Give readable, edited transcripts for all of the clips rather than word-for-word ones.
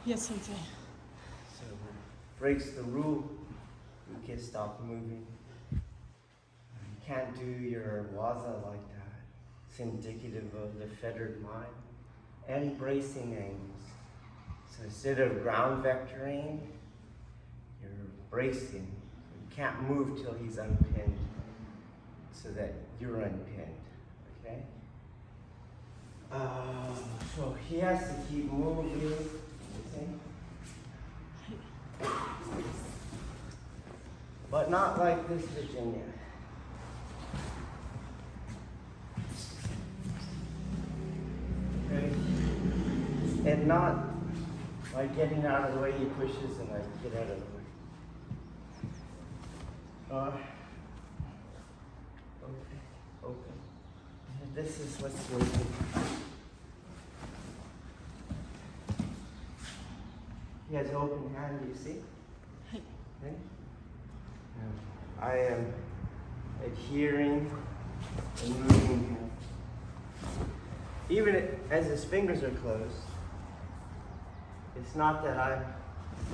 Yes, Sensei. So breaks the rule, you can stop moving. You can't do your waza like that. It's indicative of the fettered mind and bracing angles. So instead of ground vectoring, you're bracing. You can't move till he's unpinned so that you're unpinned, okay? So he has to keep moving, you see? But not like this, Virginia. Okay? And not like getting out of the way, he pushes and I get out of the way. Okay, open. This is what's moving. He has open hand, you see? Okay? I am adhering and moving him. Even as his fingers are closed, it's not that I'm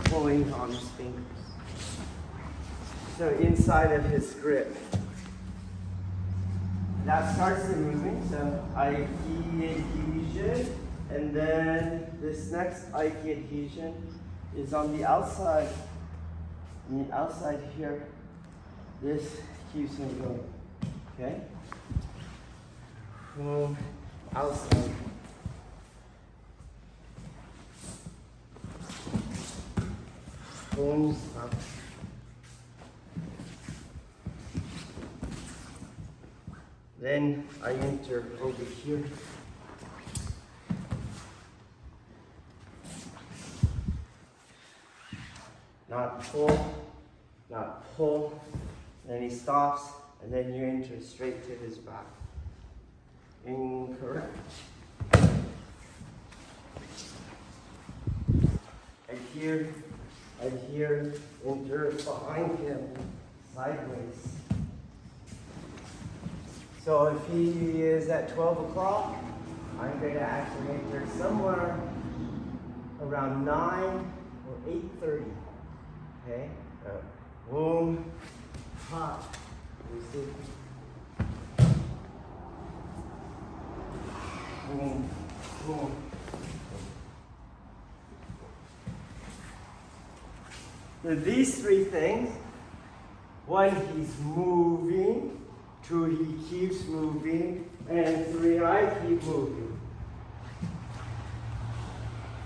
pulling on his fingers. So inside of his grip, that starts the movement. So Aiki adhesion, and then this next Aiki adhesion is on the outside. On the outside here, this keeps him going. Okay? Boom, outside. Boom, stop. Then I enter over here. Not pull. Then he stops, and then you enter straight to his back. Incorrect. Adhere, enter behind him, sideways. So if he is at 12 o'clock, I'm going to actually enter somewhere around 9 or 8:30. Okay? Boom, hot. You see? Boom, boom. So these three things, one, he's moving. Two, he keeps moving, and three, I keep moving.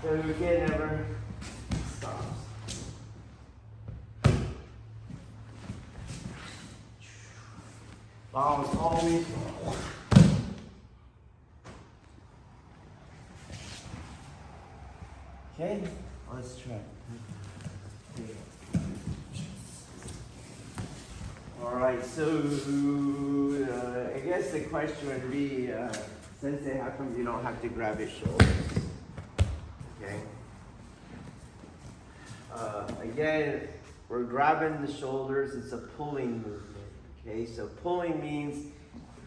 So again, never stops. Bounce always. Okay, let's try. All right, so I guess the question would be, Sensei, how come you don't have to grab his shoulders? Okay. Again, we're grabbing the shoulders. It's a pulling movement. Okay, so pulling means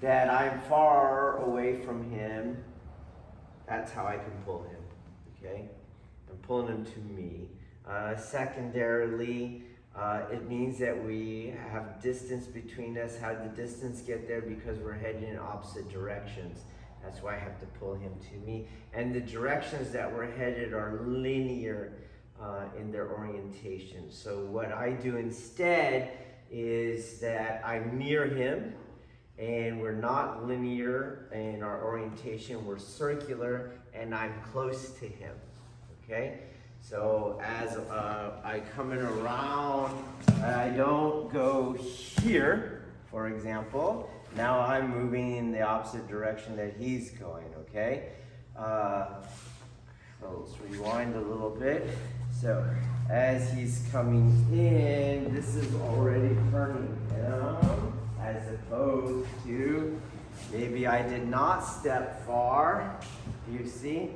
that I'm far away from him. That's how I can pull him. Okay, I'm pulling him to me. Secondarily, it means that we have distance between us. How did the distance get there? Because we're heading in opposite directions. That's why I have to pull him to me. And the directions that we're headed are linear in their orientation. So what I do instead is that I'm near him, and we're not linear in our orientation. We're circular, and I'm close to him. Okay? So as I come in around, I don't go here, for example. Now I'm moving in the opposite direction that he's going, okay? So let's rewind a little bit. So as he's coming in, this is already turning him, as opposed to, maybe I did not step far, you see?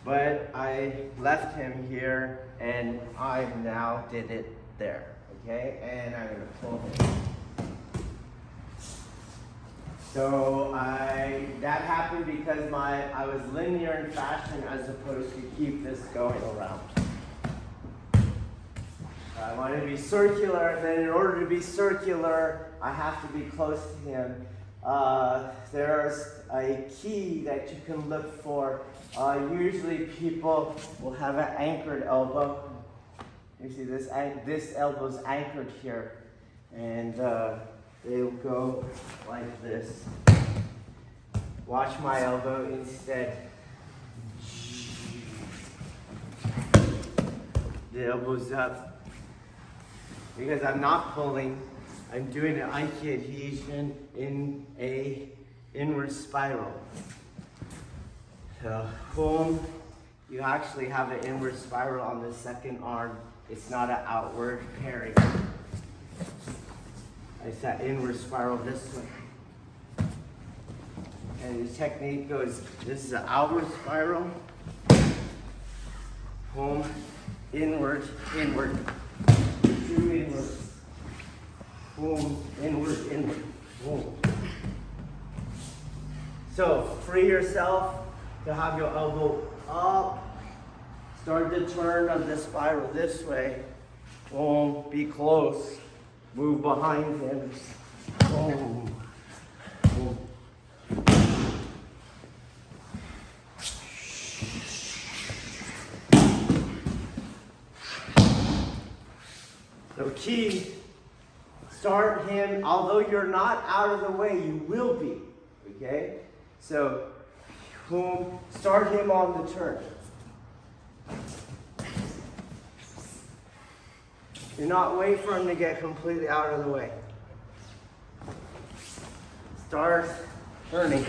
But I left him here, and I now did it there, okay? And I'm gonna pull him. So that happened because I was linear in fashion as opposed to keep this going around. I want it to be circular, and then in order to be circular, I have to be close to him. There's a key that you can look for. Usually people will have an anchored elbow. You see this elbow's anchored here, and they'll go like this. Watch my elbow instead. The elbow's up. Because I'm not pulling, I'm doing an Aikido adhesion in a inward spiral. So, boom, you actually have an inward spiral on the second arm. It's not an outward parry. It's that inward spiral this way. And the technique goes, this is an outward spiral. Boom, inward, inward. Two inward. Boom, inward, inward. Boom. So, free yourself to have your elbow up. Start the turn of the spiral this way. Boom, be close. Move behind him. Boom. Boom. So key, start him, although you're not out of the way, you will be, okay? So, boom, start him on the turn. Do not wait for him to get completely out of the way. Start turning.